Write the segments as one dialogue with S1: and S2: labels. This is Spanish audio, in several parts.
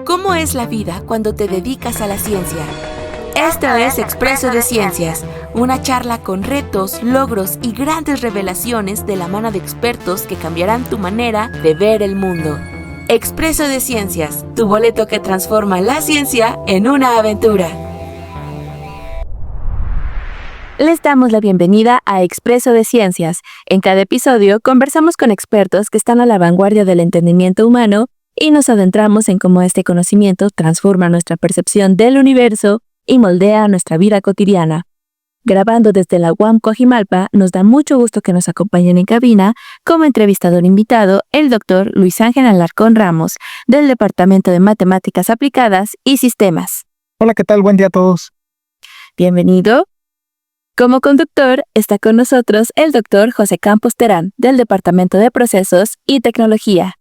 S1: ¿Cómo es la vida cuando te dedicas a la ciencia? Esto es Expreso de Ciencias, una charla con retos, logros y grandes revelaciones de la mano de expertos que cambiarán tu manera de ver el mundo. Expreso de Ciencias, tu boleto que transforma la ciencia en una aventura. Les damos la bienvenida a Expreso de Ciencias. En cada episodio conversamos con expertos que están a la vanguardia del entendimiento humano y nos adentramos en cómo este conocimiento transforma nuestra percepción del universo y moldea nuestra vida cotidiana. Grabando desde la UAM Coajimalpa, nos da mucho gusto que nos acompañen en cabina como entrevistador invitado el Dr. Luis Ángel Alarcón Ramos, del Departamento de Matemáticas Aplicadas y Sistemas.
S2: Hola, ¿qué tal? Buen día a todos.
S1: Bienvenido. Como conductor está con nosotros el Dr. José Campos Terán, del Departamento de Procesos y Tecnología.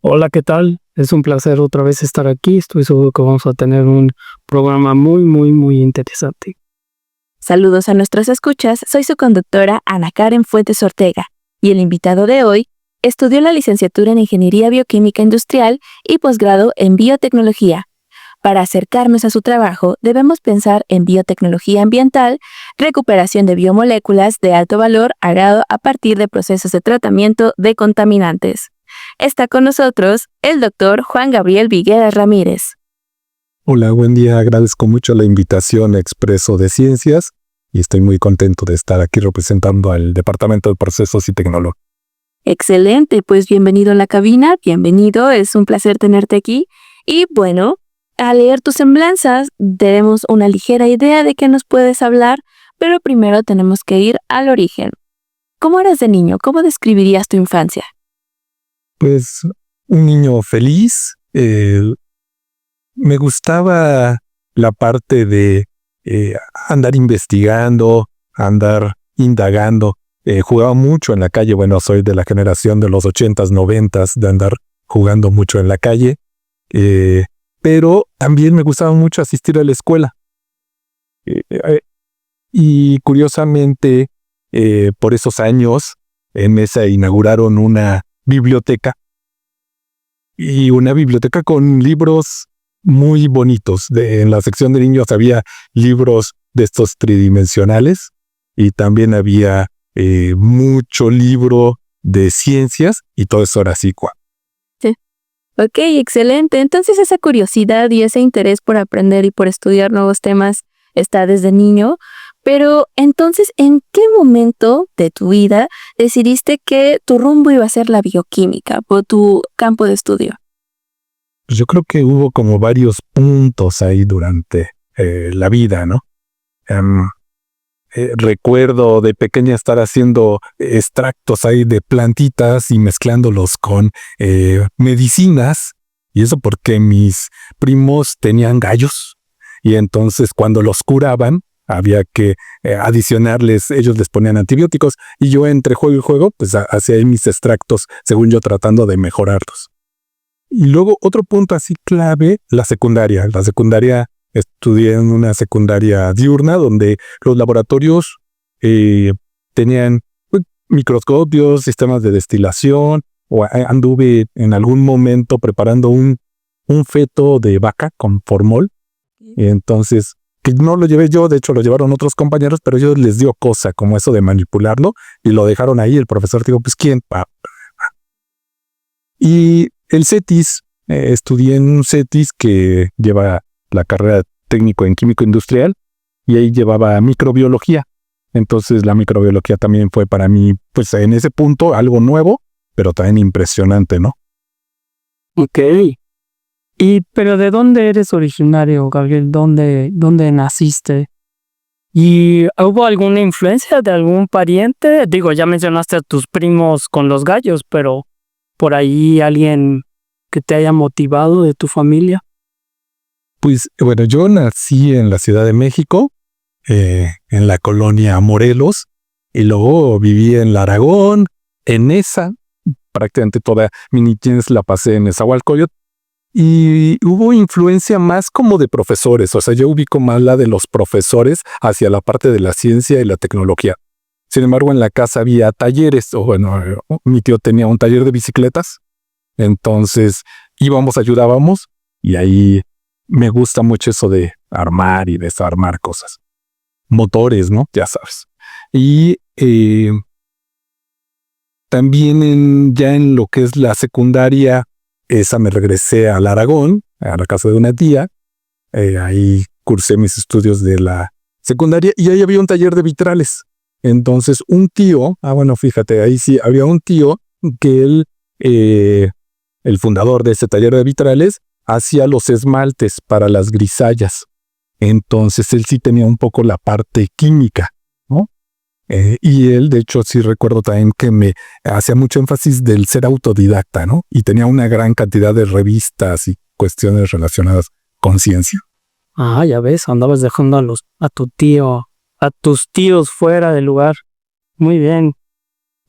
S3: Hola, ¿qué tal? Es un placer otra vez estar aquí. Estoy seguro que vamos a tener un programa muy interesante.
S1: Saludos a nuestros escuchas. Soy su conductora Ana Karen Fuentes Ortega y el invitado de hoy estudió la licenciatura en Ingeniería Bioquímica Industrial y posgrado en Biotecnología. Para acercarnos a su trabajo, debemos pensar en biotecnología ambiental, recuperación de biomoléculas de alto valor a partir de procesos de tratamiento de contaminantes. Está con nosotros el doctor Juan Gabriel Vigueras Ramírez.
S4: Hola, buen día. Agradezco mucho la invitación a Expreso de Ciencias y estoy muy contento de estar aquí representando al Departamento de Procesos y Tecnología.
S1: Excelente, pues bienvenido a la cabina, bienvenido, es un placer tenerte aquí. Y bueno, al leer tus semblanzas, tenemos una ligera idea de qué nos puedes hablar, pero primero tenemos que ir al origen. ¿Cómo eras de niño? ¿Cómo describirías tu infancia?
S4: Pues un niño feliz. Me gustaba la parte de andar investigando, andar indagando. Jugaba mucho en la calle. Bueno, soy de la generación de los 80s, 90s, de andar jugando mucho en la calle. Pero también me gustaba mucho asistir a la escuela. Y curiosamente, por esos años, en Mesa inauguraron una biblioteca. Y una biblioteca con libros muy bonitos. En la sección de niños había libros de estos tridimensionales y también había mucho libro de ciencias y todo eso era así.
S1: Sí. Ok, excelente. Entonces esa curiosidad y ese interés por aprender y por estudiar nuevos temas está desde niño. Pero entonces, ¿en qué momento de tu vida decidiste que tu rumbo iba a ser la bioquímica o tu campo de estudio?
S4: Yo creo que hubo como varios puntos ahí durante la vida, ¿no? Recuerdo de pequeña estar haciendo extractos ahí de plantitas y mezclándolos con medicinas, y eso porque mis primos tenían gallos, y entonces cuando los curaban, había que adicionarles, ellos les ponían antibióticos, y yo entre juego y juego, pues hacía ahí mis extractos, según yo tratando de mejorarlos. Y luego otro punto así clave, la secundaria. La secundaria, estudié en una secundaria diurna donde los laboratorios tenían microscopios, sistemas de destilación, o anduve en algún momento preparando un feto de vaca con formol. Y entonces, que no lo llevé yo, de hecho lo llevaron otros compañeros, pero ellos les dio cosa como eso de manipularlo y lo dejaron ahí. El profesor dijo, pues ¿quién? Y el CETIS, estudié en un CETIS que lleva la carrera técnico en químico industrial y ahí llevaba microbiología. Entonces la microbiología también fue para mí, pues en ese punto, algo nuevo, pero también impresionante, ¿no?
S3: Ok. Pero ¿de dónde eres originario, Gabriel? ¿Dónde naciste? ¿Y hubo alguna influencia de algún pariente? Digo, ya mencionaste a tus primos con los gallos, pero ¿por ahí alguien que te haya motivado de tu familia?
S4: Pues bueno, yo nací en la Ciudad de México, en la colonia Morelos, y luego viví en la Aragón, en Nesa, prácticamente toda mi niñez la pasé en Nezahualcóyotl, y hubo influencia más como de profesores, o sea, yo ubico más la de los profesores hacia la parte de la ciencia y la tecnología. Sin embargo, en la casa había talleres, o bueno, mi tío tenía un taller de bicicletas, entonces ayudábamos, Y ahí me gusta mucho eso de armar y desarmar cosas. Motores, ¿no? Ya sabes. Y también ya en lo que es la secundaria, esa me regresé al Aragón, a la casa de una tía. Ahí cursé mis estudios de la secundaria y ahí había un taller de vitrales. Entonces un tío, bueno, fíjate, ahí sí había un tío que él, el fundador de ese taller de vitrales, hacía los esmaltes para las grisallas. Entonces él sí tenía un poco la parte química, ¿no? Y él, de hecho, sí recuerdo también que me hacía mucho énfasis del ser autodidacta, ¿no? Y tenía una gran cantidad de revistas y cuestiones relacionadas con ciencia.
S3: Ah, ya ves, andabas dejando a tus tíos fuera del lugar. Muy bien.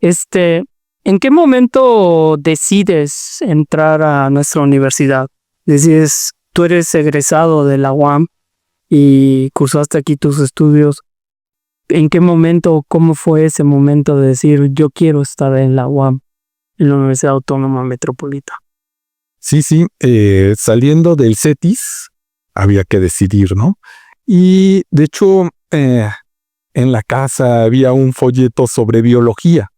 S3: ¿En qué momento decides entrar a nuestra universidad? Decides, tú eres egresado de la UAM y cursaste aquí tus estudios. ¿En qué momento, cómo fue ese momento de decir yo quiero estar en la UAM, en la Universidad Autónoma Metropolitana?
S4: Sí, saliendo del CETIS había que decidir, ¿no? Y de hecho, en la casa había un folleto sobre biología.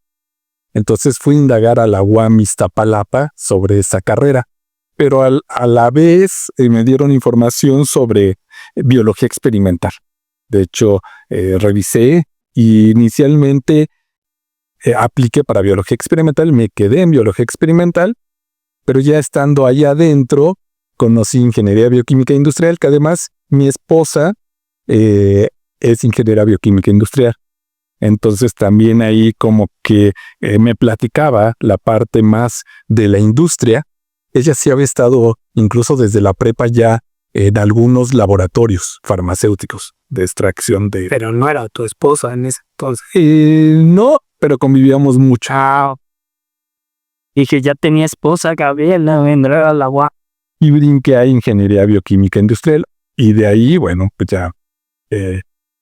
S4: Entonces fui a indagar a la UAM Iztapalapa sobre esa carrera, pero a la vez me dieron información sobre biología experimental. De hecho, revisé y inicialmente apliqué para biología experimental, me quedé en biología experimental, pero ya estando allá adentro, conocí ingeniería bioquímica industrial, que además mi esposa es ingeniera bioquímica industrial. Entonces también ahí como que me platicaba la parte más de la industria. Ella sí había estado incluso desde la prepa ya en algunos laboratorios farmacéuticos de extracción de...
S3: Pero no era tu esposa en ese entonces.
S4: No, pero convivíamos mucho.
S3: Dije, ya tenía esposa, Gabriela, vendrá a la UAM.
S4: Y brinqué a ingeniería bioquímica industrial y de ahí, bueno, pues ya...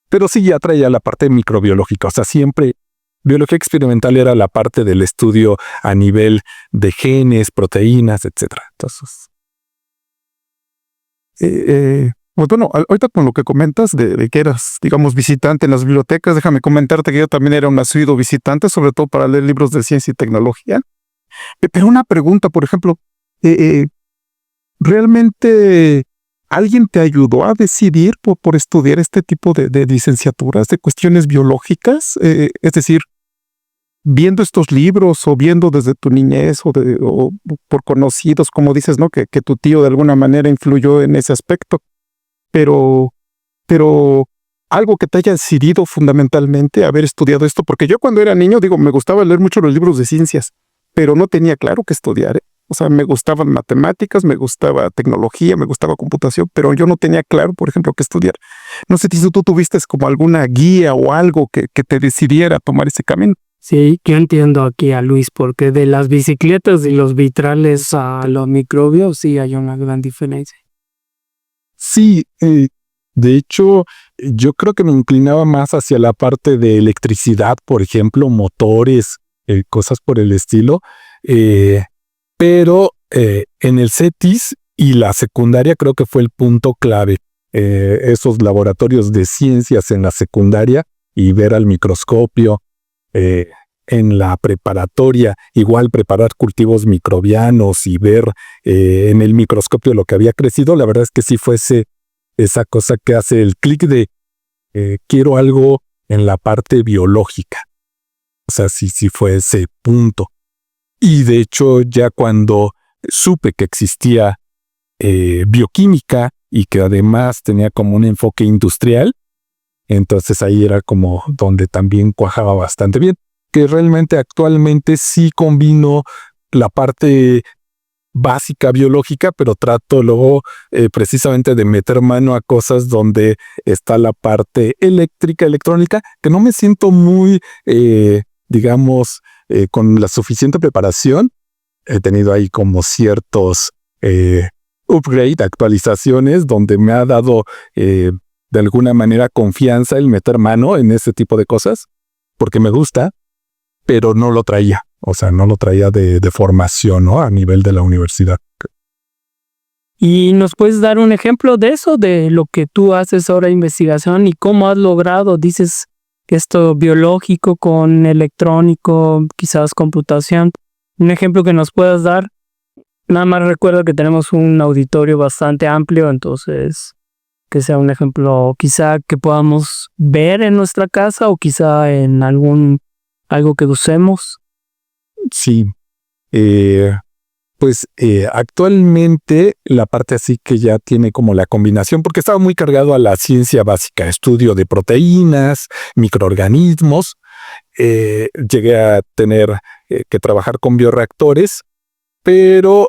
S4: pero sí ya traía la parte microbiológica, o sea, siempre biología experimental era la parte del estudio a nivel de genes, proteínas, etc. Entonces...
S2: Pues bueno, ahorita con lo que comentas de que eras, digamos, visitante en las bibliotecas, déjame comentarte que yo también era un asiduo visitante, sobre todo para leer libros de ciencia y tecnología. Pero una pregunta, por ejemplo, ¿realmente alguien te ayudó a decidir por estudiar este tipo de licenciaturas, de cuestiones biológicas? Es decir, viendo estos libros o viendo desde tu niñez o por conocidos, como dices, ¿no? Que tu tío de alguna manera influyó en ese aspecto. Pero algo que te haya decidido fundamentalmente haber estudiado esto, porque yo cuando era niño, me gustaba leer mucho los libros de ciencias, pero no tenía claro qué estudiar, ¿eh? O sea, me gustaban matemáticas, me gustaba tecnología, me gustaba computación, pero yo no tenía claro, por ejemplo, qué estudiar. No sé si tú tuviste como alguna guía o algo que te decidiera tomar ese camino.
S3: Sí, yo entiendo aquí a Luis, porque de las bicicletas y los vitrales a los microbios sí hay una gran diferencia.
S4: Sí, de hecho, yo creo que me inclinaba más hacia la parte de electricidad, por ejemplo, motores, cosas por el estilo, pero en el CETIS y la secundaria creo que fue el punto clave. Esos laboratorios de ciencias en la secundaria y ver al microscopio, en la preparatoria, igual preparar cultivos microbianos y ver en el microscopio lo que había crecido, la verdad es que sí fue esa cosa que hace el clic de quiero algo en la parte biológica. O sea, sí fue ese punto. Y de hecho ya cuando supe que existía bioquímica y que además tenía como un enfoque industrial, entonces ahí era como donde también cuajaba bastante bien. Que realmente actualmente sí combino la parte básica biológica, pero trato luego precisamente de meter mano a cosas donde está la parte eléctrica, electrónica, que no me siento muy, digamos, con la suficiente preparación. He tenido ahí como ciertos upgrade, actualizaciones, donde me ha dado de alguna manera confianza el meter mano en ese tipo de cosas, porque me gusta, pero no lo traía. O sea, no lo traía de formación, ¿no? A nivel de la universidad.
S3: ¿Y nos puedes dar un ejemplo de eso, de lo que tú haces ahora de investigación y cómo has logrado, dices, esto biológico con electrónico, quizás computación? Un ejemplo que nos puedas dar. Nada más recuerdo que tenemos un auditorio bastante amplio, entonces que sea un ejemplo quizá que podamos ver en nuestra casa o quizá en algo que usemos.
S4: Sí. Actualmente la parte así que ya tiene como la combinación, porque estaba muy cargado a la ciencia básica, estudio de proteínas, microorganismos. Llegué a tener que trabajar con bioreactores, pero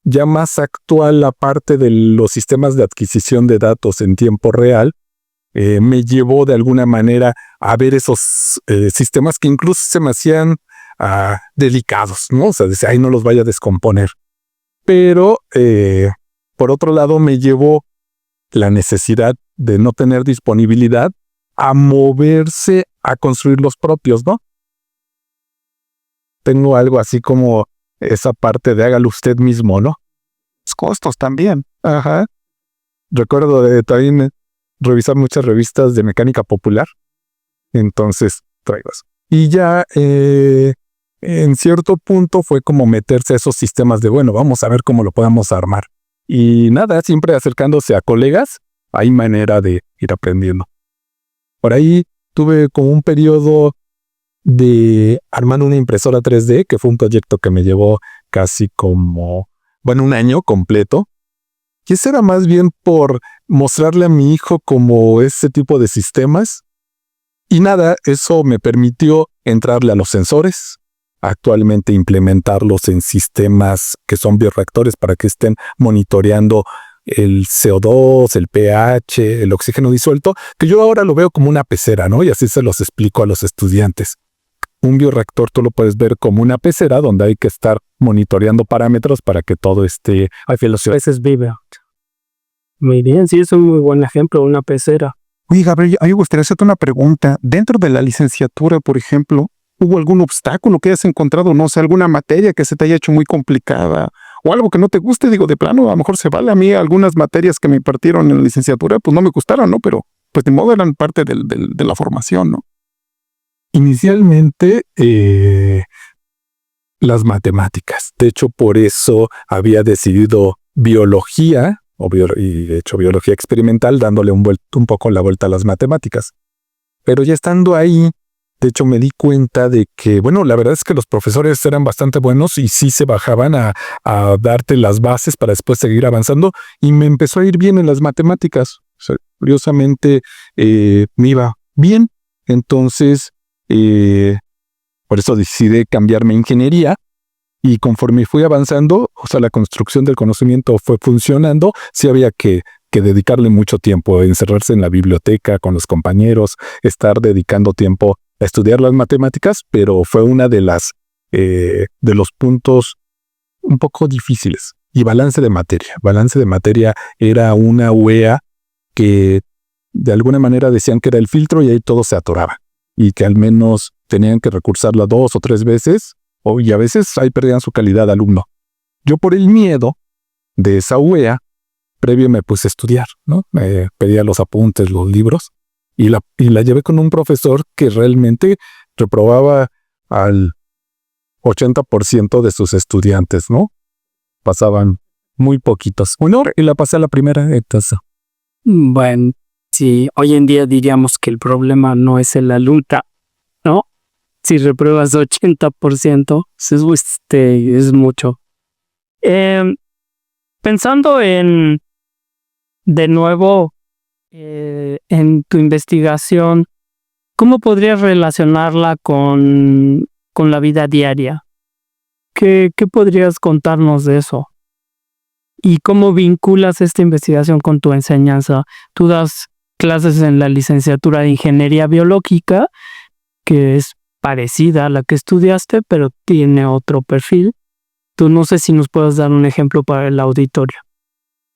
S4: ya más actual la parte de los sistemas de adquisición de datos en tiempo real me llevó de alguna manera a ver esos sistemas que incluso se me hacían delicados, ¿no? O sea, decía, ay, no los vaya a descomponer. Pero, por otro lado, me llevó la necesidad de no tener disponibilidad a moverse a construir los propios, ¿no? Tengo algo así como esa parte de hágalo usted mismo, ¿no?
S2: Los costos también.
S4: Ajá. Recuerdo de también revisar muchas revistas de mecánica popular. Entonces, traigo eso. Y ya en cierto punto fue como meterse a esos sistemas de, bueno, vamos a ver cómo lo podemos armar. Y nada, siempre acercándose a colegas, hay manera de ir aprendiendo. Por ahí tuve como un periodo de armando una impresora 3D, que fue un proyecto que me llevó casi como, bueno, un año completo. Y eso era más bien por mostrarle a mi hijo como ese tipo de sistemas. Y nada, eso me permitió entrarle a los sensores, actualmente implementarlos en sistemas que son bioreactores para que estén monitoreando el CO2, el pH, el oxígeno disuelto, que yo ahora lo veo como una pecera, ¿no? Y así se los explico a los estudiantes. Un bioreactor tú lo puedes ver como una pecera donde hay que estar monitoreando parámetros para que todo esté a velocidad.
S3: Ese es Vive. Muy bien, sí, es un muy buen ejemplo, una pecera.
S2: Oye, Gabriel, a mí me gustaría hacerte una pregunta. Dentro de la licenciatura, por ejemplo, ¿hubo algún obstáculo que hayas encontrado? No sé, alguna materia que se te haya hecho muy complicada o algo que no te guste. Digo, de plano, a lo mejor se vale. A mí algunas materias que me impartieron en la licenciatura, pues no me gustaron, ¿no? Pero, pues de modo eran parte de la formación, ¿no?
S4: Inicialmente, las matemáticas. De hecho, por eso había decidido biología, y de hecho biología experimental, dándole un poco la vuelta a las matemáticas. Pero ya estando ahí, de hecho me di cuenta de que, bueno, la verdad es que los profesores eran bastante buenos y sí se bajaban a darte las bases para después seguir avanzando, y me empezó a ir bien en las matemáticas. O sea, curiosamente me iba bien. Entonces, por eso decidí cambiarme a ingeniería. Y conforme fui avanzando, o sea, la construcción del conocimiento fue funcionando, sí había que dedicarle mucho tiempo, encerrarse en la biblioteca con los compañeros, estar dedicando tiempo a estudiar las matemáticas, pero fue una de los puntos un poco difíciles. Y balance de materia. Balance de materia era una UEA que de alguna manera decían que era el filtro y ahí todo se atoraba. Y que al menos tenían que recursarla 2 o 3 veces, y a veces ahí perdían su calidad de alumno. Yo por el miedo de esa UEA, previo me puse a estudiar, ¿no? Me pedía los apuntes, los libros, y la llevé con un profesor que realmente reprobaba al 80% de sus estudiantes, ¿no? Pasaban muy poquitos. Bueno, y la pasé a la primera, entonces.
S3: Bueno, sí, hoy en día diríamos que el problema no es el alumno, ¿no? Si repruebas 80%, es mucho. Pensando de nuevo, en tu investigación, ¿cómo podrías relacionarla con la vida diaria? ¿Qué podrías contarnos de eso? ¿Y cómo vinculas esta investigación con tu enseñanza? Tú das clases en la licenciatura de Ingeniería Biológica, que es parecida a la que estudiaste, pero tiene otro perfil. Tú no sé si nos puedes dar un ejemplo para el auditorio.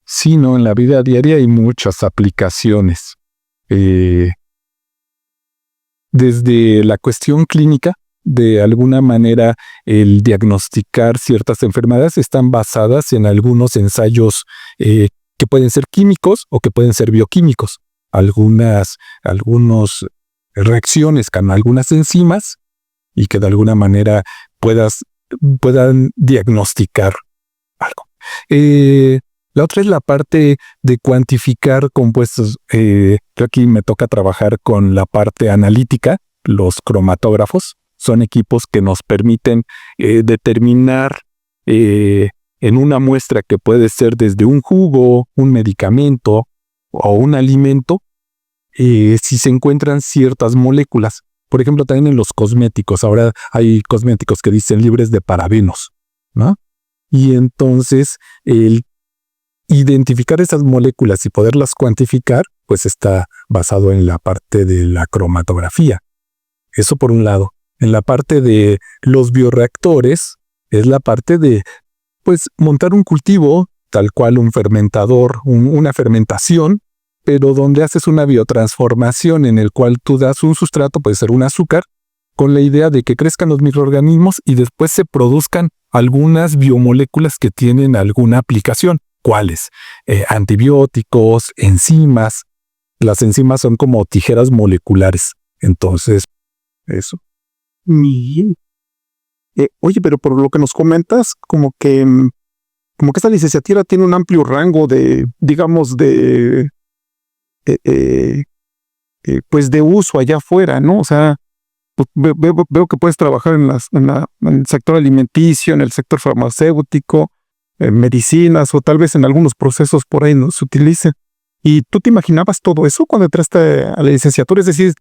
S4: Sí, no, en la vida diaria hay muchas aplicaciones. Desde la cuestión clínica, de alguna manera el diagnosticar ciertas enfermedades están basadas en algunos ensayos que pueden ser químicos o que pueden ser bioquímicos. Algunas reacciones con algunas enzimas y que de alguna manera puedan diagnosticar algo. La otra es la parte de cuantificar compuestos. Yo aquí me toca trabajar con la parte analítica. Los cromatógrafos son equipos que nos permiten determinar en una muestra que puede ser desde un jugo, un medicamento o un alimento, si se encuentran ciertas moléculas. Por ejemplo, también en los cosméticos. Ahora hay cosméticos que dicen libres de parabenos, ¿no? Y entonces el identificar esas moléculas y poderlas cuantificar, pues está basado en la parte de la cromatografía. Eso por un lado. En la parte de los bioreactores, es la parte de, pues, montar un cultivo, tal cual un fermentador, una fermentación, pero donde haces una biotransformación en el cual tú das un sustrato, puede ser un azúcar, con la idea de que crezcan los microorganismos y después se produzcan algunas biomoléculas que tienen alguna aplicación. ¿Cuáles? Antibióticos, enzimas. Las enzimas son como tijeras moleculares. Entonces, eso.
S2: Bien. Oye, pero por lo que nos comentas, como que esta licenciatura tiene un amplio rango de, digamos, pues de uso allá afuera, ¿no? O sea, pues veo que puedes trabajar en el sector alimenticio, en el sector farmacéutico, en medicinas o tal vez en algunos procesos por ahí no se utilicen. ¿Y tú te imaginabas todo eso cuando entraste a la licenciatura? Es decir,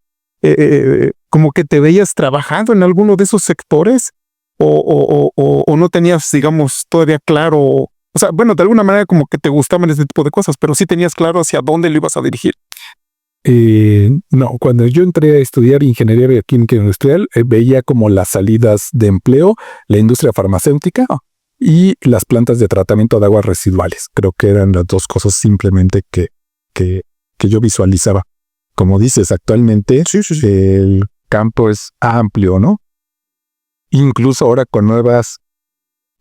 S2: como que te veías trabajando en alguno de esos sectores o no tenías, digamos, todavía claro, o sea, bueno, de alguna manera como que te gustaban ese tipo de cosas, pero sí tenías claro hacia dónde lo ibas a dirigir.
S4: No, cuando yo entré a estudiar ingeniería bioquímica industrial, veía como las salidas de empleo, la industria farmacéutica y las plantas de tratamiento de aguas residuales. Creo que eran las dos cosas simplemente que yo visualizaba. Como dices, actualmente el campo es amplio, ¿no? Incluso ahora con nuevas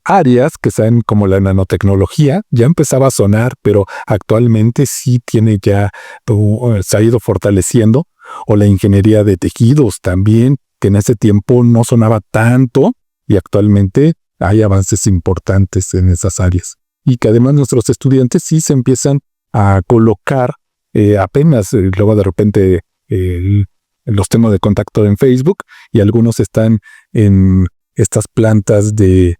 S4: áreas que sean como la nanotecnología, ya empezaba a sonar, pero actualmente sí tiene ya, se ha ido fortaleciendo, o la ingeniería de tejidos también, que en ese tiempo no sonaba tanto, y actualmente hay avances importantes en esas áreas. Y que además nuestros estudiantes sí se empiezan a colocar apenas, luego de repente los tengo de contacto en Facebook, y algunos están en estas plantas de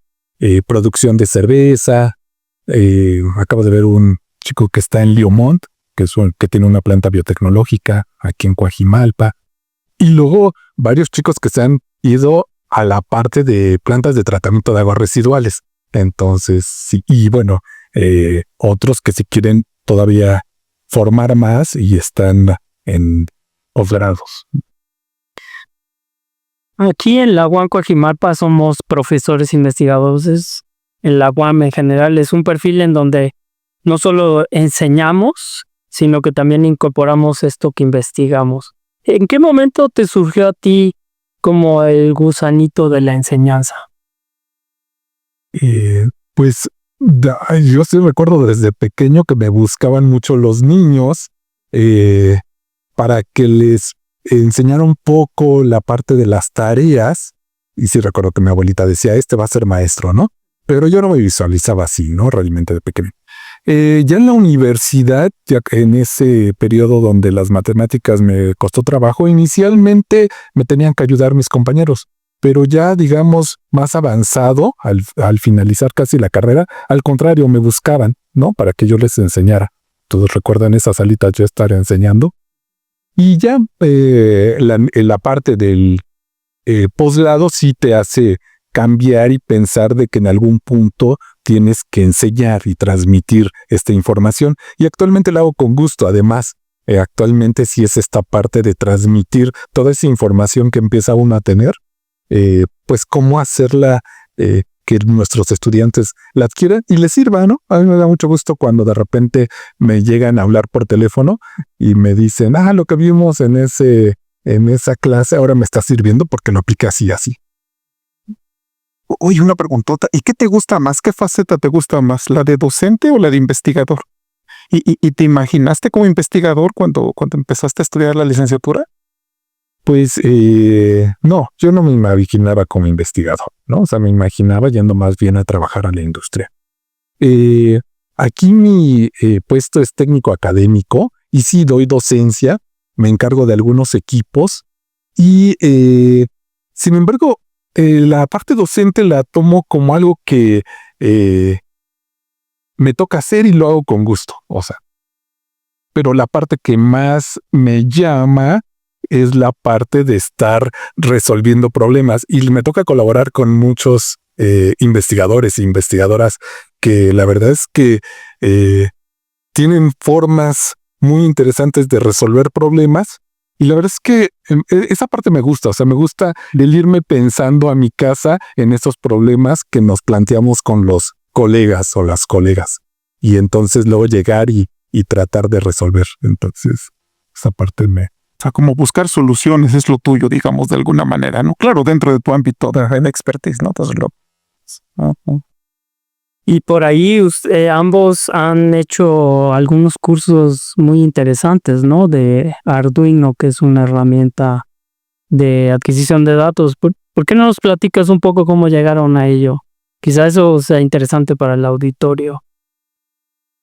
S4: producción de cerveza. Acabo de ver un chico que está en Liomont, que tiene una planta biotecnológica aquí en Coajimalpa. Y luego varios chicos que se han ido a la parte de plantas de tratamiento de aguas residuales. Entonces, sí, y bueno, otros que se quieren todavía formar más y están en posgrados.
S3: Aquí en la UAM Coajimalpa somos profesores investigadores. En la UAM en general es un perfil en donde no solo enseñamos, sino que también incorporamos esto que investigamos. ¿En qué momento te surgió a ti como el gusanito de la enseñanza?
S4: Pues yo sí recuerdo desde pequeño que me buscaban mucho los niños para que les enseñara un poco la parte de las tareas. Y sí recuerdo que mi abuelita decía, este va a ser maestro, ¿no? Pero yo no me visualizaba así, ¿no? Realmente de pequeño. Ya en la universidad, ya en ese periodo donde las matemáticas me costó trabajo, inicialmente me tenían que ayudar mis compañeros, pero ya, digamos, más avanzado, al finalizar casi la carrera, al contrario, me buscaban, ¿no? Para que yo les enseñara. ¿Todos recuerdan esa salita yo estar enseñando? Y ya la parte del posgrado sí te hace cambiar y pensar de que en algún punto tienes que enseñar y transmitir esta información. Y actualmente lo hago con gusto. Además, actualmente sí es esta parte de transmitir toda esa información que empieza uno a tener, pues cómo hacerla que nuestros estudiantes la adquieran y les sirva, ¿no? A mí me da mucho gusto cuando de repente me llegan a hablar por teléfono y me dicen, lo que vimos en esa clase ahora me está sirviendo porque lo apliqué así y así.
S2: Oye, una preguntota. ¿Y qué te gusta más? ¿Qué faceta te gusta más? ¿La de docente o la de investigador? ¿Y te imaginaste como investigador cuando empezaste a estudiar la licenciatura?
S4: Pues no, yo no me imaginaba como investigador, ¿no? O sea, me imaginaba yendo más bien a trabajar a la industria. Aquí mi puesto es técnico académico y sí doy docencia, me encargo de algunos equipos y sin embargo la parte docente la tomo como algo que me toca hacer y lo hago con gusto, o sea. Pero la parte que más me llama es la parte de estar resolviendo problemas y me toca colaborar con muchos investigadores e investigadoras que la verdad es que tienen formas muy interesantes de resolver problemas y la verdad es que esa parte me gusta, o sea, me gusta el irme pensando a mi casa en esos problemas que nos planteamos con los colegas o las colegas y entonces luego llegar y tratar de resolver. Entonces, esa parte
S2: O sea, como buscar soluciones es lo tuyo, digamos, de alguna manera, ¿no? Claro, dentro de tu ámbito de expertise, ¿no? Entonces,
S3: Y por ahí ambos han hecho algunos cursos muy interesantes, ¿no? De Arduino, que es una herramienta de adquisición de datos. ¿Por qué no nos platicas un poco cómo llegaron a ello? Quizá eso sea interesante para el auditorio.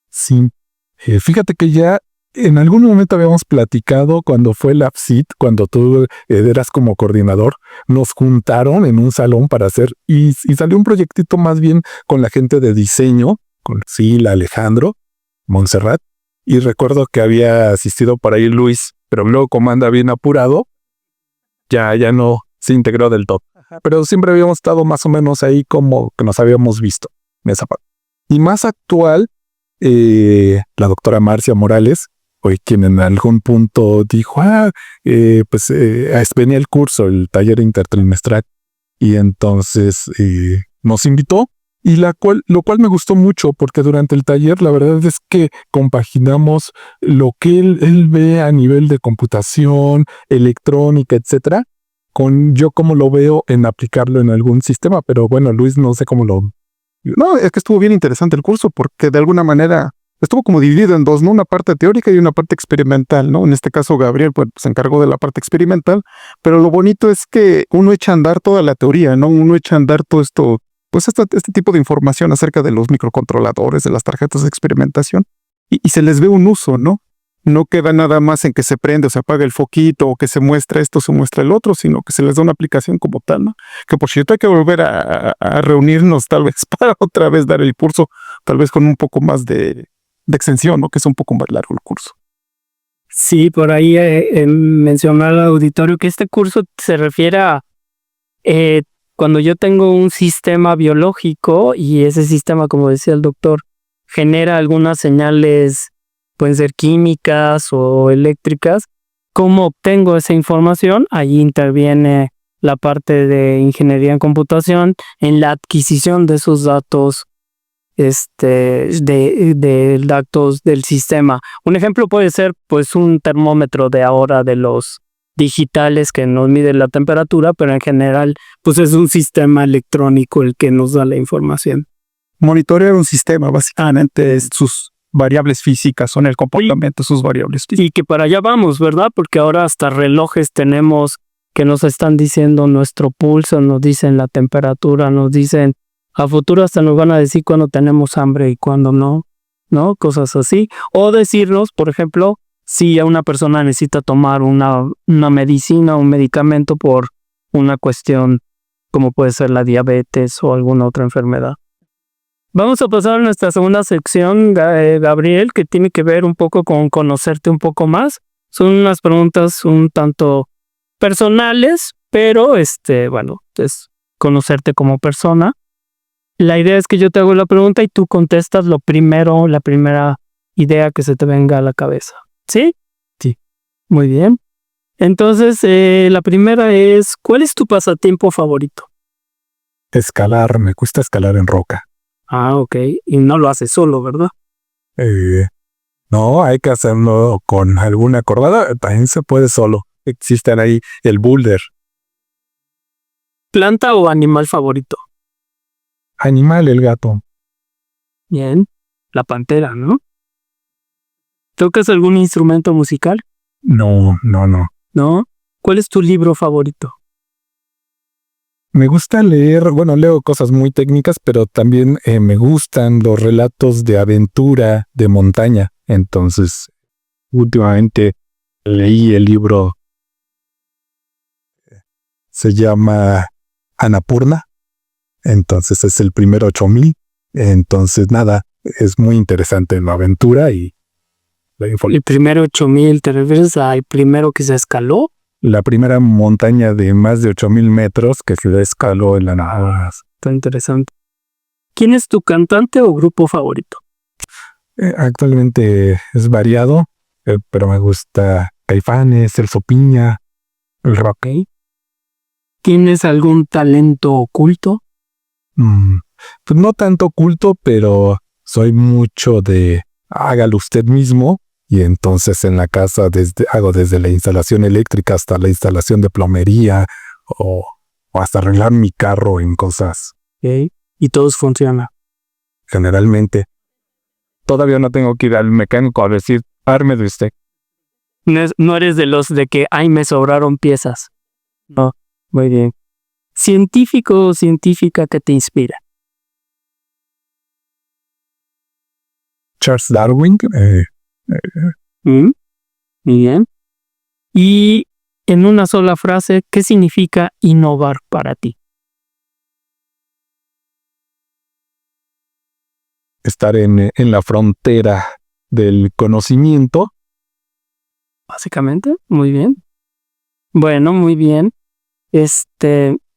S4: Sí. Fíjate que ya en algún momento habíamos platicado cuando fue el AppSit, cuando tú eras como coordinador, nos juntaron en un salón para hacer, y salió un proyectito más bien con la gente de diseño, con Sila, Alejandro, Montserrat, y recuerdo que había asistido por ahí Luis, pero luego como anda bien apurado, ya no se integró del todo. Pero siempre habíamos estado más o menos ahí como que nos habíamos visto en esa parte. Y más actual, la doctora Marcia Morales, quien en algún punto dijo, venía el curso, el taller intertrimestral, y entonces nos invitó, y lo cual me gustó mucho, porque durante el taller la verdad es que compaginamos lo que él ve a nivel de computación, electrónica, etcétera, con yo como lo veo en aplicarlo en algún sistema, pero bueno, Luis, no sé cómo lo...
S2: No, es que estuvo bien interesante el curso porque de alguna manera estuvo como dividido en dos, ¿no? Una parte teórica y una parte experimental, ¿no? En este caso Gabriel pues se encargó de la parte experimental, pero lo bonito es que uno echa a andar toda la teoría, ¿no? Uno echa a andar todo esto, pues este tipo de información acerca de los microcontroladores, de las tarjetas de experimentación y se les ve un uso, ¿no? No queda nada más en que se prende o se apaga el foquito o que se muestra esto, se muestra el otro, sino que se les da una aplicación como tal, ¿no? Que por cierto hay que volver a reunirnos tal vez para otra vez dar el curso, tal vez con un poco más de extensión, ¿no? Que es un poco más largo el curso.
S3: Sí, por ahí mencionar al auditorio que este curso se refiere a cuando yo tengo un sistema biológico y ese sistema, como decía el doctor, genera algunas señales, pueden ser químicas o eléctricas. ¿Cómo obtengo esa información? Ahí interviene la parte de ingeniería en computación en la adquisición de esos datos, de datos del sistema. Un ejemplo puede ser pues un termómetro de ahora de los digitales que nos mide la temperatura, pero en general pues es un sistema electrónico el que nos da la información.
S2: Monitorear un sistema básicamente es sus variables físicas, son el comportamiento de sus variables físicas.
S3: Y que para allá vamos, ¿verdad? Porque ahora hasta relojes tenemos que nos están diciendo nuestro pulso, nos dicen la temperatura, nos dicen, a futuro hasta nos van a decir cuándo tenemos hambre y cuándo no, ¿no? Cosas así. O decirnos, por ejemplo, si a una persona necesita tomar una medicina o un medicamento por una cuestión como puede ser la diabetes o alguna otra enfermedad. Vamos a pasar a nuestra segunda sección, Gabriel, que tiene que ver un poco con conocerte un poco más. Son unas preguntas un tanto personales, pero bueno, es conocerte como persona. La idea es que yo te hago la pregunta y tú contestas la primera idea que se te venga a la cabeza. ¿Sí?
S4: Sí.
S3: Muy bien. Entonces, la primera es, ¿cuál es tu pasatiempo favorito?
S4: Escalar, me gusta escalar en roca.
S3: Ah, ok. Y no lo haces solo, ¿verdad?
S4: No, hay que hacerlo con alguna cordada. También se puede solo. Existen ahí el boulder.
S3: ¿Planta o animal favorito?
S4: animal el gato.
S3: Bien. La pantera, ¿no? ¿Tocas algún instrumento musical?
S4: No.
S3: ¿No? ¿Cuál es tu libro favorito?
S4: Me gusta leer, bueno, leo cosas muy técnicas, pero también me gustan los relatos de aventura, de montaña. Entonces, últimamente leí el libro, se llama Annapurna. Entonces es el primer 8000. Entonces, nada, es muy interesante la aventura y
S3: ¿El primero 8000 te refieres al primero que se escaló?
S4: la primera montaña de más de 8000 metros que se escaló en la nada.
S3: Está interesante. ¿Quién es tu cantante o grupo favorito?
S4: Actualmente es variado, pero me gusta Caifanes, Celso Piña, el rock.
S3: ¿Ok? ¿Tienes algún talento oculto?
S4: Pues no tanto oculto, pero soy mucho de hágalo usted mismo. Y entonces en la casa hago desde la instalación eléctrica hasta la instalación de plomería o hasta arreglar mi carro en cosas.
S3: ¿Ok? Y todos funcionan.
S4: Generalmente. Todavía no tengo que ir al mecánico a decir, arme de usted.
S3: No eres de los de que, ay, me sobraron piezas. No, muy bien. ¿Científico o científica que te inspira?
S4: Charles Darwin.
S3: Muy bien. Y en una sola frase, ¿qué significa innovar para ti?
S4: Estar en la frontera del conocimiento.
S3: Básicamente, muy bien. Bueno, muy bien.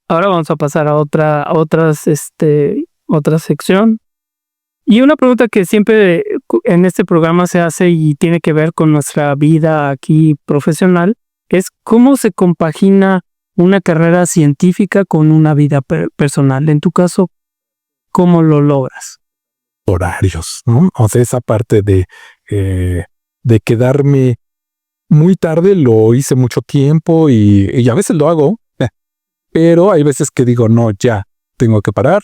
S3: Ahora vamos a pasar a otra sección. Y una pregunta que siempre en este programa se hace y tiene que ver con nuestra vida aquí profesional es cómo se compagina una carrera científica con una vida personal. En tu caso, ¿cómo lo logras?
S4: Horarios, ¿no? O sea, esa parte de quedarme muy tarde lo hice mucho tiempo y a veces lo hago, pero hay veces que digo, no, ya, tengo que parar,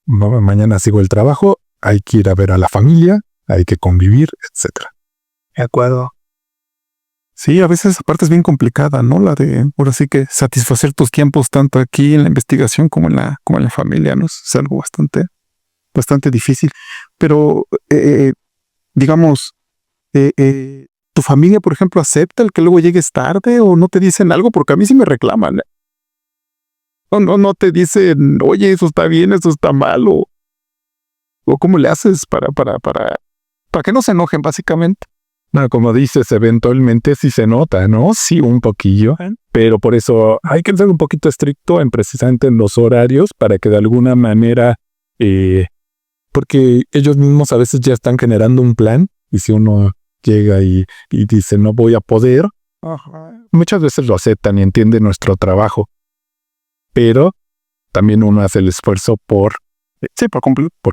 S4: mañana sigo el trabajo, hay que ir a ver a la familia, hay que convivir, etc.
S2: De acuerdo. Sí, a veces esa parte es bien complicada, ¿no? La de, ahora sí que satisfacer tus tiempos tanto aquí en la investigación como en la familia, ¿no? Es algo bastante difícil. Pero, digamos, ¿tu familia, por ejemplo, acepta el que luego llegues tarde o no te dicen algo? Porque a mí sí me reclaman. No te dicen, oye, eso está bien, eso está mal, o cómo le haces para que no se enojen, básicamente.
S4: No, como dices, eventualmente sí se nota, ¿no? Sí, un poquillo, pero por eso hay que ser un poquito estricto precisamente en los horarios para que de alguna manera, porque ellos mismos a veces ya están generando un plan y si uno llega y dice no voy a poder, muchas veces lo aceptan y entienden nuestro trabajo, pero también uno hace el esfuerzo por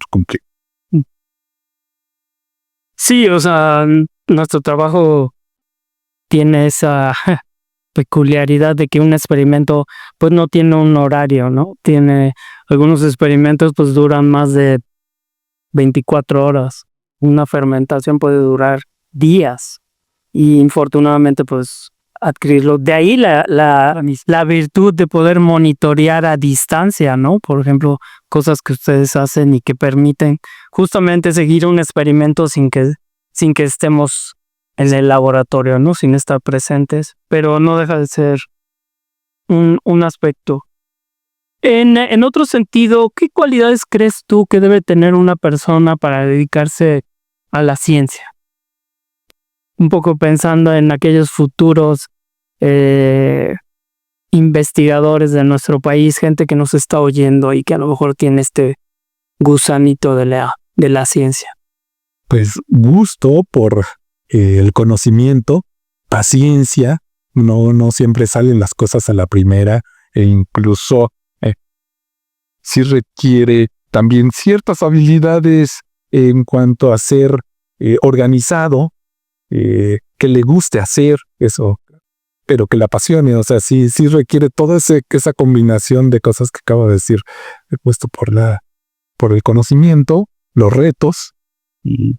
S4: cumplir.
S3: Sí, o sea, nuestro trabajo tiene esa peculiaridad de que un experimento pues no tiene un horario, ¿no? Algunos experimentos pues duran más de 24 horas. Una fermentación puede durar días y infortunadamente pues adquirirlo. De ahí la virtud de poder monitorear a distancia, ¿no? Por ejemplo, cosas que ustedes hacen y que permiten justamente seguir un experimento sin que estemos en el laboratorio, ¿no? Sin estar presentes, pero no deja de ser un aspecto. En otro sentido, ¿qué cualidades crees tú que debe tener una persona para dedicarse a la ciencia? Un poco pensando en aquellos futuros investigadores de nuestro país, gente que nos está oyendo y que a lo mejor tiene este gusanito de la ciencia.
S4: Pues gusto por el conocimiento, paciencia, no siempre salen las cosas a la primera e incluso sí requiere también ciertas habilidades en cuanto a ser organizado, que le guste hacer eso, pero que la apasione, o sea, sí requiere toda esa combinación de cosas que acabo de decir, puesto por por el conocimiento, los retos y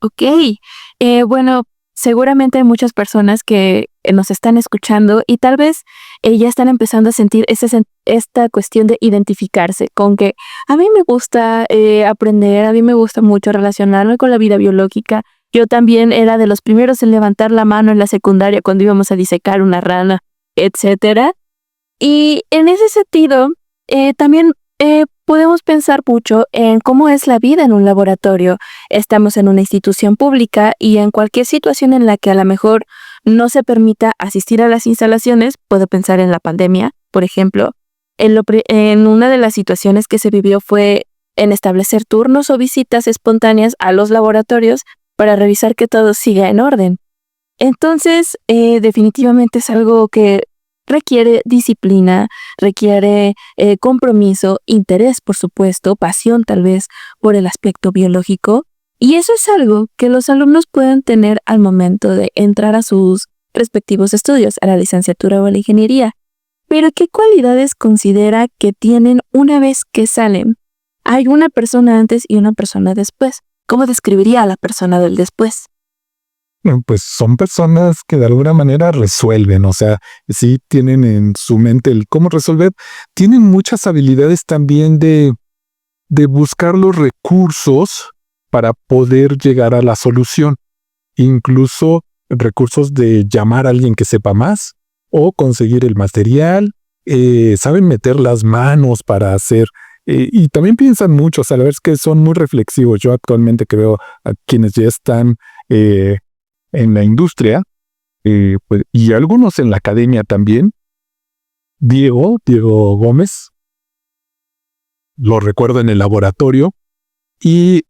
S1: Ok, bueno, seguramente hay muchas personas que nos están escuchando y tal vez ya están empezando a sentir esta cuestión de identificarse con que a mí me gusta aprender, a mí me gusta mucho relacionarme con la vida biológica. Yo también era de los primeros en levantar la mano en la secundaria cuando íbamos a disecar una rana, etcétera. Y en ese sentido, también podemos pensar mucho en cómo es la vida en un laboratorio. Estamos en una institución pública y en cualquier situación en la que a lo mejor no se permita asistir a las instalaciones, puedo pensar en la pandemia, por ejemplo. En una de las situaciones que se vivió fue en establecer turnos o visitas espontáneas a los laboratorios para revisar que todo siga en orden. Entonces, definitivamente es algo que requiere disciplina, requiere compromiso, interés, por supuesto, pasión tal vez por el aspecto biológico. Y eso es algo que los alumnos pueden tener al momento de entrar a sus respectivos estudios, a la licenciatura o a la ingeniería. Pero ¿qué cualidades considera que tienen una vez que salen? Hay una persona antes y una persona después. ¿Cómo describiría a la persona del después?
S4: pues son personas que de alguna manera resuelven, o sea, sí tienen en su mente el cómo resolver. Tienen muchas habilidades también de buscar los recursos para poder llegar a la solución. Incluso recursos de llamar a alguien que sepa más o conseguir el material. Saben meter las manos para hacer. Y también piensan mucho, o sea, la verdad es que son muy reflexivos. Yo actualmente que veo a quienes ya están en la industria, pues, y algunos en la academia también. Diego Gómez, lo recuerdo en el laboratorio, y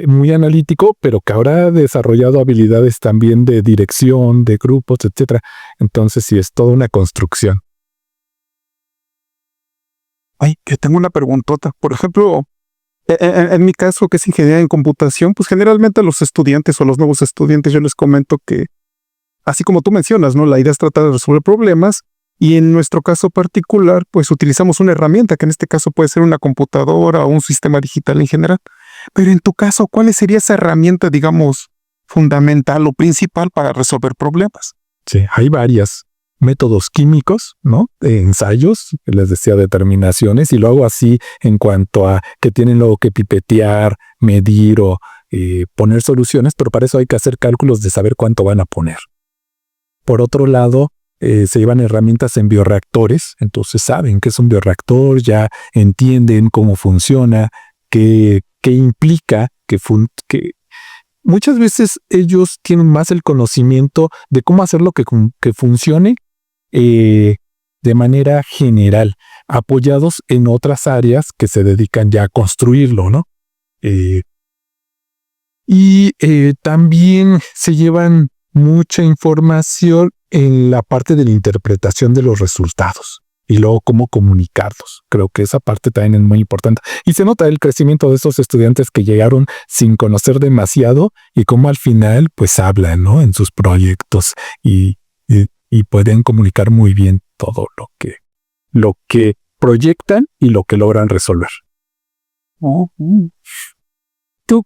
S4: muy analítico, pero que ahora ha desarrollado habilidades también de dirección, de grupos, etcétera. Entonces sí, es toda una construcción.
S2: Ay, que tengo una preguntota. Por ejemplo, en mi caso, que es ingeniería en computación, pues generalmente a los estudiantes o a los nuevos estudiantes yo les comento que, así como tú mencionas, ¿no? La idea es tratar de resolver problemas y en nuestro caso particular, pues utilizamos una herramienta que en este caso puede ser una computadora o un sistema digital en general. Pero en tu caso, ¿cuál sería esa herramienta, digamos, fundamental o principal para resolver problemas?
S4: Sí, hay varias. Métodos químicos, ¿no? De ensayos, que les decía, determinaciones, y luego así en cuanto a que tienen luego que pipetear, medir o poner soluciones, pero para eso hay que hacer cálculos de saber cuánto van a poner. Por otro lado, se llevan herramientas en bioreactores, entonces saben qué es un bioreactor, ya entienden cómo funciona, qué implica que muchas veces ellos tienen más el conocimiento de cómo hacerlo que funcione de manera general, apoyados en otras áreas que se dedican ya a construirlo, ¿no? También se llevan mucha información en la parte de la interpretación de los resultados y luego cómo comunicarlos. Creo que esa parte también es muy importante. Y se nota el crecimiento de esos estudiantes que llegaron sin conocer demasiado y cómo al final pues hablan, ¿no? En sus proyectos y pueden comunicar muy bien todo lo que proyectan y lo que logran resolver.
S3: Tú,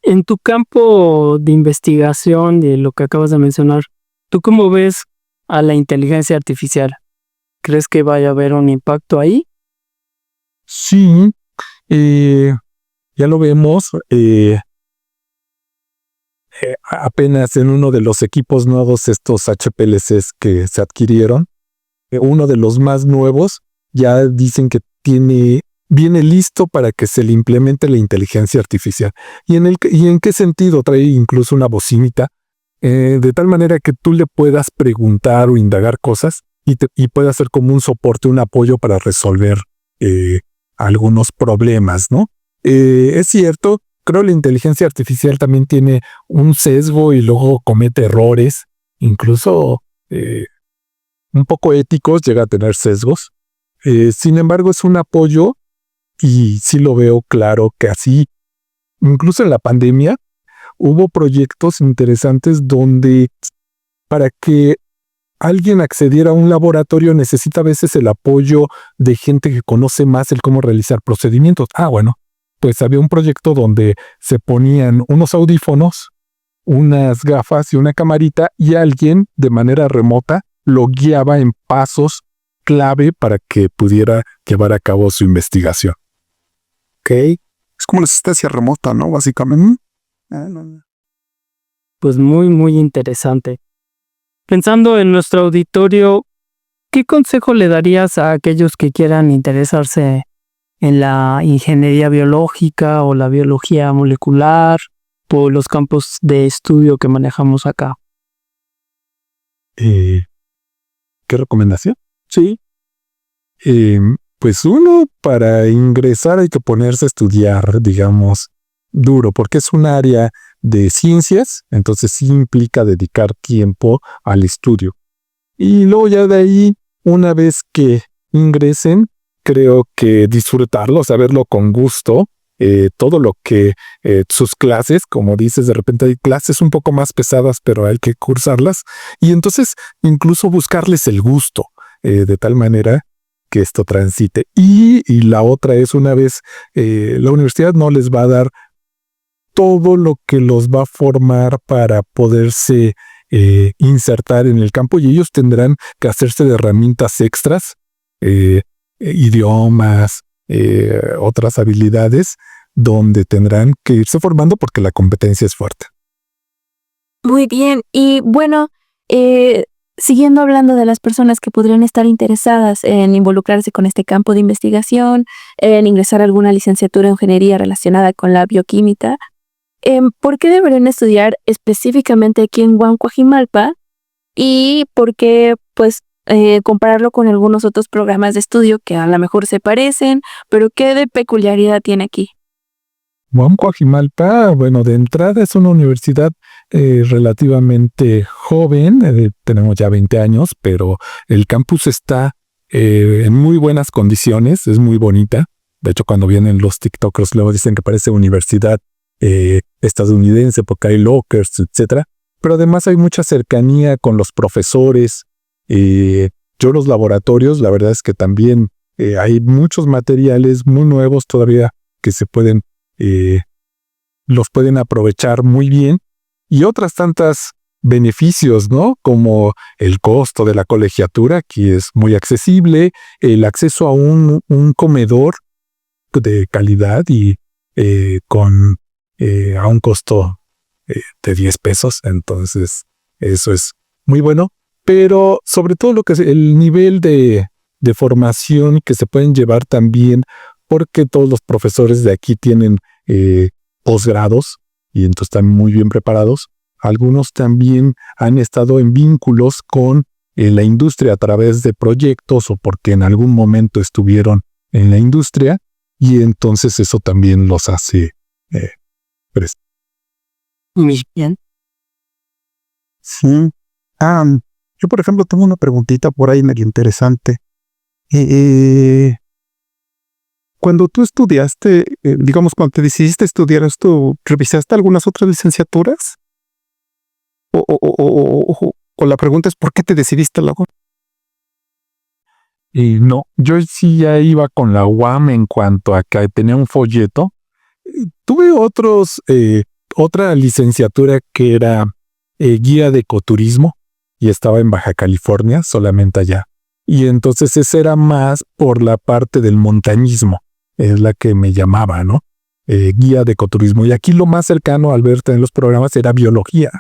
S3: en tu campo de investigación, de lo que acabas de mencionar, ¿tú cómo ves a la inteligencia artificial? ¿Crees que vaya a haber un impacto ahí?
S4: Sí, ya lo vemos. Apenas en uno de los equipos nuevos, estos HPLCs que se adquirieron, uno de los más nuevos, ya dicen que viene listo para que se le implemente la inteligencia artificial. ¿Y en qué sentido? Trae incluso una bocinita, de tal manera que tú le puedas preguntar o indagar cosas y pueda ser como un soporte, un apoyo para resolver algunos problemas, ¿no? Es cierto, creo que la inteligencia artificial también tiene un sesgo y luego comete errores, incluso un poco éticos, llega a tener sesgos. Sin embargo, es un apoyo y sí lo veo claro que así, incluso en la pandemia, hubo proyectos interesantes donde para que alguien accediera a un laboratorio necesita a veces el apoyo de gente que conoce más el cómo realizar procedimientos. Bueno, pues había un proyecto donde se ponían unos audífonos, unas gafas y una camarita y alguien de manera remota lo guiaba en pasos clave para que pudiera llevar a cabo su investigación.
S2: Ok. Es como la asistencia remota, ¿no? Básicamente.
S3: Pues muy, muy interesante. Pensando en nuestro auditorio, ¿qué consejo le darías a aquellos que quieran interesarse en la ingeniería biológica o la biología molecular por los campos de estudio que manejamos acá?
S4: ¿Qué recomendación?
S3: Sí.
S4: Pues uno, para ingresar hay que ponerse a estudiar, digamos, duro, porque es un área de ciencias, entonces sí implica dedicar tiempo al estudio. Y luego ya de ahí, una vez que ingresen, creo que disfrutarlo, saberlo con gusto, todo lo que sus clases, como dices, de repente hay clases un poco más pesadas, pero hay que cursarlas, y entonces incluso buscarles el gusto, de tal manera que esto transite. Y la otra es, una vez, la universidad no les va a dar todo lo que los va a formar para poderse insertar en el campo, y ellos tendrán que hacerse de herramientas extras, idiomas, otras habilidades, donde tendrán que irse formando porque la competencia es fuerte.
S1: Muy bien. Y bueno, siguiendo hablando de las personas que podrían estar interesadas en involucrarse con este campo de investigación, en ingresar a alguna licenciatura en ingeniería relacionada con la bioquímica, ¿por qué deberían estudiar específicamente aquí en Huancoajimalpa? ¿Y por qué, pues, compararlo con algunos otros programas de estudio que a lo mejor se parecen, pero qué de peculiaridad tiene aquí?
S4: Huancoajimalpa, bueno, de entrada es una universidad relativamente joven, tenemos ya 20 años, pero el campus está en muy buenas condiciones, es muy bonita. De hecho, cuando vienen los TikTokers luego dicen que parece universidad estadounidense porque hay lockers, etcétera. Pero además hay mucha cercanía con los profesores. Los laboratorios, la verdad es que también hay muchos materiales muy nuevos todavía que se pueden los pueden aprovechar muy bien, y otras tantas beneficios, ¿no? Como el costo de la colegiatura, que es muy accesible, el acceso a un comedor de calidad y a un costo de 10 pesos, entonces eso es muy bueno, pero sobre todo lo que es el nivel de formación que se pueden llevar también, porque todos los profesores de aquí tienen posgrados y entonces están muy bien preparados. Algunos también han estado en vínculos con la industria a través de proyectos o porque en algún momento estuvieron en la industria, y entonces eso también los hace
S3: Muy bien.
S2: Sí. Yo, por ejemplo, tengo una preguntita por ahí medio interesante. Cuando tú estudiaste, digamos, cuando te decidiste estudiar esto, ¿revisaste algunas otras licenciaturas? O la pregunta es, ¿por qué te decidiste la UAM?
S4: No, yo sí ya iba con la UAM en cuanto a que tenía un folleto. Tuve otra licenciatura que era guía de ecoturismo y estaba en Baja California, solamente allá. Y entonces esa era más por la parte del montañismo, es la que me llamaba, ¿no? Guía de ecoturismo. Y aquí lo más cercano al verte en los programas era biología.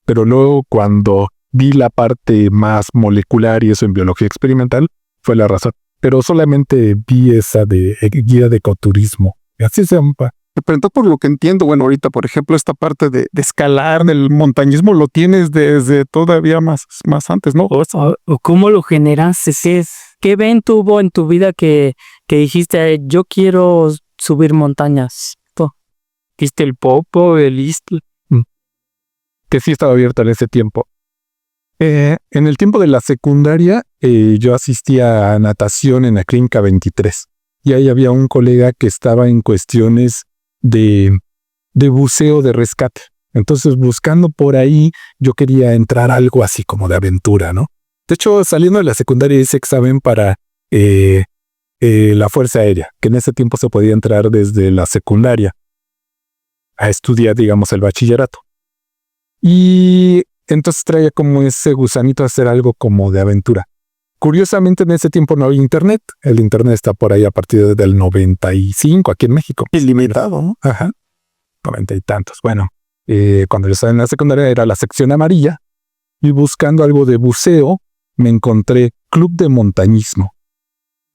S4: Pero luego cuando vi la parte más molecular y eso en biología experimental, fue la razón. Pero solamente vi esa de guía de ecoturismo. Y así se llama.
S2: Pero entonces, por lo que entiendo, bueno, ahorita, por ejemplo, esta parte de escalar, del montañismo, lo tienes desde todavía más antes, ¿no?
S3: ¿O cómo lo generaste? ¿Qué evento hubo en tu vida que dijiste, yo quiero subir montañas? ¿Viste el Popo, el Istla?
S4: Que sí estaba abierta en ese tiempo. En el tiempo de la secundaria, yo asistía a natación en la Clínica 23. Y ahí había un colega que estaba en cuestiones de buceo de rescate. Entonces, buscando por ahí, yo quería entrar a algo así como de aventura, ¿no? De hecho, saliendo de la secundaria hice examen para la Fuerza Aérea, que en ese tiempo se podía entrar desde la secundaria a estudiar, digamos, el bachillerato. Y entonces traía como ese gusanito de hacer algo como de aventura. Curiosamente, en ese tiempo no había internet. El internet está por ahí a partir del 95 aquí en México.
S2: Ilimitado, ¿no?
S4: Ajá. 90 y tantos. Bueno, cuando yo estaba en la secundaria era la sección amarilla y buscando algo de buceo me encontré Club de Montañismo.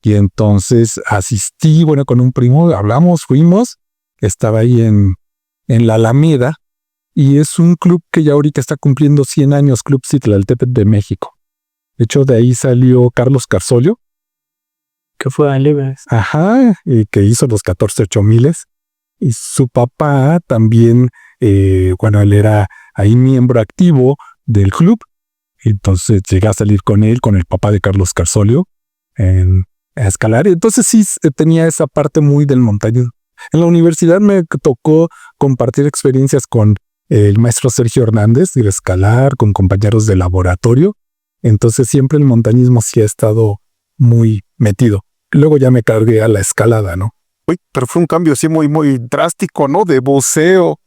S4: Y entonces asistí, bueno, con un primo, hablamos, fuimos, estaba ahí en la Alameda y es un club que ya ahorita está cumpliendo 100 años, Club Citlaltépetl de México. De hecho, de ahí salió Carlos Carsolio.
S3: Que fue a Libres.
S4: Ajá, y que hizo los 14.8000. Y su papá también, bueno, él era ahí miembro activo del club. Entonces llegué a salir con él, con el papá de Carlos Carsolio, a escalar. Entonces sí tenía esa parte muy del montañismo. En la universidad me tocó compartir experiencias con el maestro Sergio Hernández, ir a escalar con compañeros de laboratorio. Entonces siempre el montañismo sí ha estado muy metido. Luego ya me cargué a la escalada, ¿no?
S2: Uy, pero fue un cambio así muy, muy drástico, ¿no? De buceo.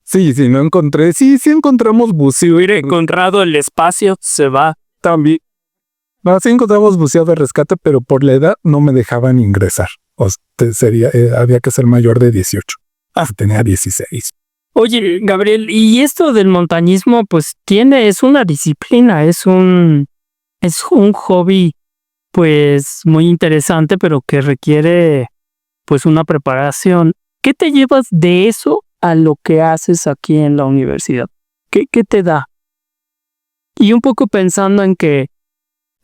S4: Sí, no encontré. Sí encontramos buceo.
S3: Si hubiera encontrado el espacio, se va.
S4: También. No, sí encontramos buceo de rescate, pero por la edad no me dejaban ingresar. Había que ser mayor de 18. Tenía 16.
S3: Oye, Gabriel, y esto del montañismo, pues es una disciplina, es un hobby, pues muy interesante, pero que requiere, pues, una preparación. ¿Qué te llevas de eso a lo que haces aquí en la universidad? ¿Qué te da? Y un poco pensando en que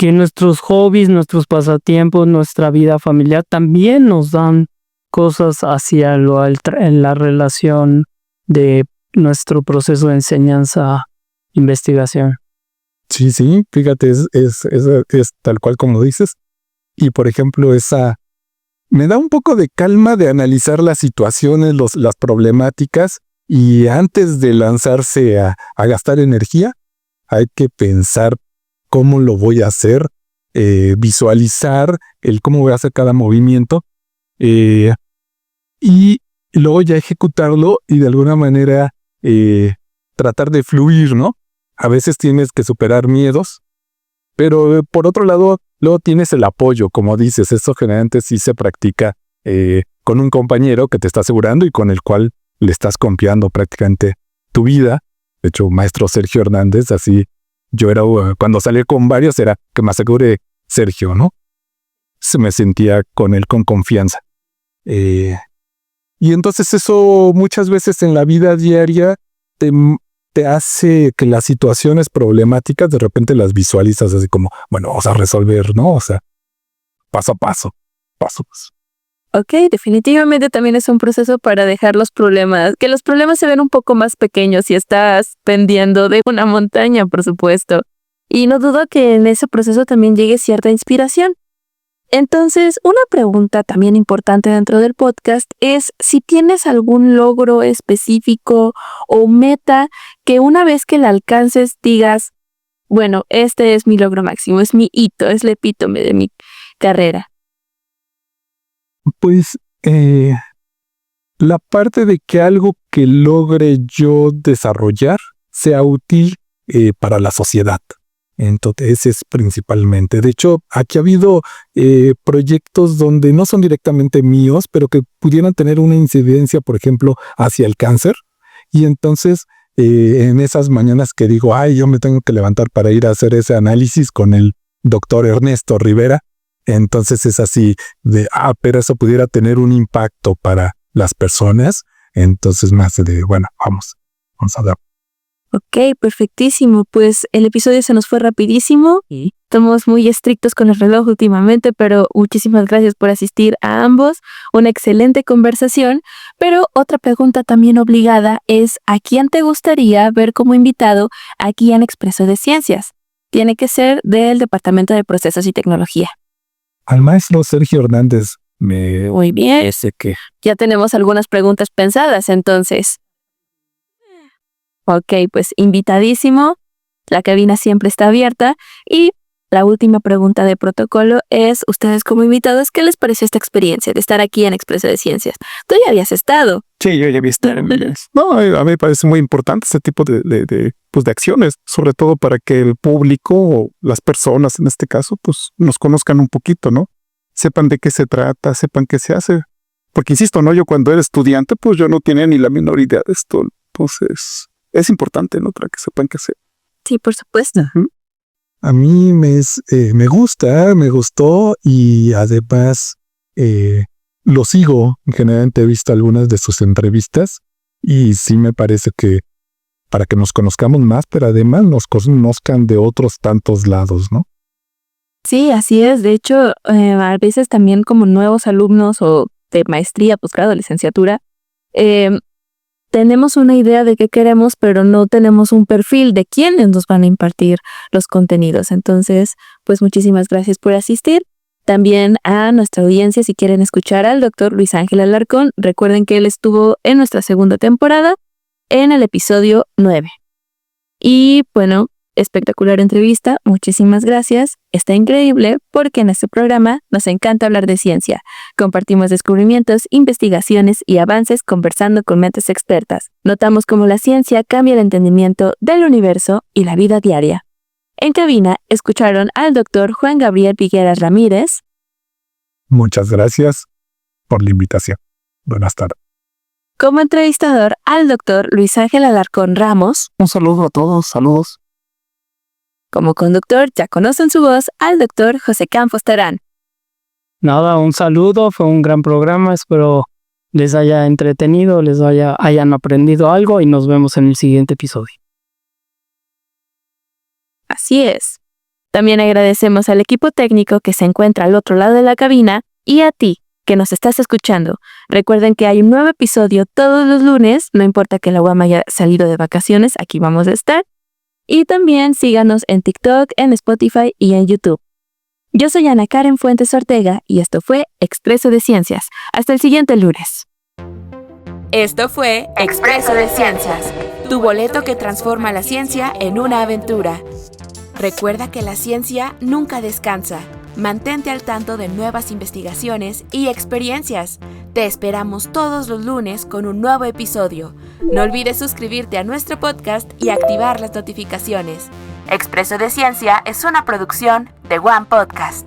S3: nuestros hobbies, nuestros pasatiempos, nuestra vida familiar también nos dan cosas hacia en la relación de nuestro proceso de enseñanza-investigación.
S4: Sí, fíjate, es tal cual como dices. Y por ejemplo, me da un poco de calma de analizar las situaciones, las problemáticas, y antes de lanzarse a gastar energía, hay que pensar cómo lo voy a hacer, visualizar cómo voy a hacer cada movimiento, y luego ya ejecutarlo y de alguna manera tratar de fluir, ¿no? A veces tienes que superar miedos, pero por otro lado, luego tienes el apoyo, como dices. Eso generalmente sí se practica con un compañero que te está asegurando y con el cual le estás confiando prácticamente tu vida. De hecho, maestro Sergio Hernández, así yo era, cuando salí con varios, era que me asegure Sergio, ¿no? Se me sentía con él con confianza. Y entonces eso muchas veces en la vida diaria te hace que las situaciones problemáticas de repente las visualizas así como, bueno, vamos a resolver, ¿no? O sea, paso a paso, paso a paso.
S1: Ok, definitivamente también es un proceso para dejar los problemas, que los problemas se ven un poco más pequeños si estás pendiendo de una montaña, por supuesto. Y no dudo que en ese proceso también llegue cierta inspiración. Entonces, una pregunta también importante dentro del podcast es si tienes algún logro específico o meta que una vez que la alcances digas, bueno, este es mi logro máximo, es mi hito, es el epítome de mi carrera.
S4: Pues la parte de que algo que logre yo desarrollar sea útil para la sociedad. Entonces, ese es principalmente. De hecho, aquí ha habido proyectos donde no son directamente míos, pero que pudieran tener una incidencia, por ejemplo, hacia el cáncer. Y entonces, en esas mañanas que digo, yo me tengo que levantar para ir a hacer ese análisis con el doctor Ernesto Rivera, entonces es así de, pero eso pudiera tener un impacto para las personas. Entonces me hace de, bueno, vamos a dar.
S1: Ok, perfectísimo. Pues el episodio se nos fue rapidísimo. Estamos muy estrictos con el reloj últimamente, pero muchísimas gracias por asistir a ambos. Una excelente conversación. Pero otra pregunta también obligada es, ¿a quién te gustaría ver como invitado aquí en Expreso de Ciencias? Tiene que ser del Departamento de Procesos y Tecnología.
S4: Al maestro Sergio Hernández
S1: Muy bien. Ya tenemos algunas preguntas pensadas, entonces. Ok, pues invitadísimo. La cabina siempre está abierta. Y la última pregunta de protocolo es, ustedes como invitados, ¿qué les pareció esta experiencia de estar aquí en Expreso de Ciencias? Tú ya habías estado.
S2: Sí, yo ya vi estar. No, a mí me parece muy importante este tipo de acciones, sobre todo para que el público o las personas en este caso, pues nos conozcan un poquito, ¿no? Sepan de qué se trata, sepan qué se hace. Porque insisto, ¿no? Yo cuando era estudiante, pues yo no tenía ni la menor idea de esto. Entonces, es importante, ¿no? Para que sepan qué hacer.
S1: Sí, por supuesto.
S4: A mí me gusta, me gustó y además lo sigo. Generalmente he visto algunas de sus entrevistas y sí me parece que para que nos conozcamos más, pero además nos conozcan de otros tantos lados, ¿no?
S1: Sí, así es. De hecho, a veces también como nuevos alumnos o de maestría, posgrado, licenciatura, tenemos una idea de qué queremos, pero no tenemos un perfil de quiénes nos van a impartir los contenidos. Entonces, pues muchísimas gracias por asistir. También a nuestra audiencia, si quieren escuchar al doctor Luis Ángel Alarcón, recuerden que él estuvo en nuestra segunda temporada en el episodio 9. Y bueno, espectacular entrevista, muchísimas gracias. Está increíble porque en este programa nos encanta hablar de ciencia. Compartimos descubrimientos, investigaciones y avances conversando con mentes expertas. Notamos cómo la ciencia cambia el entendimiento del universo y la vida diaria. En cabina escucharon al doctor Juan Gabriel Vigueras Ramírez.
S4: Muchas gracias por la invitación. Buenas tardes.
S1: Como entrevistador al doctor Luis Ángel Alarcón Ramos.
S3: Un saludo a todos, saludos.
S1: Como conductor, ya conocen su voz, al doctor José Campos Terán.
S3: Nada, un saludo, fue un gran programa, espero les haya entretenido, hayan aprendido algo y nos vemos en el siguiente episodio.
S1: Así es. También agradecemos al equipo técnico que se encuentra al otro lado de la cabina y a ti, que nos estás escuchando. Recuerden que hay un nuevo episodio todos los lunes, no importa que la UAM haya salido de vacaciones, aquí vamos a estar. Y también síganos en TikTok, en Spotify y en YouTube. Yo soy Ana Karen Fuentes Ortega y esto fue Expreso de Ciencias. Hasta el siguiente lunes. Esto fue Expreso de Ciencias, tu boleto que transforma la ciencia en una aventura. Recuerda que la ciencia nunca descansa. Mantente al tanto de nuevas investigaciones y experiencias. Te esperamos todos los lunes con un nuevo episodio. No olvides suscribirte a nuestro podcast y activar las notificaciones. Expreso de Ciencia es una producción de One Podcast.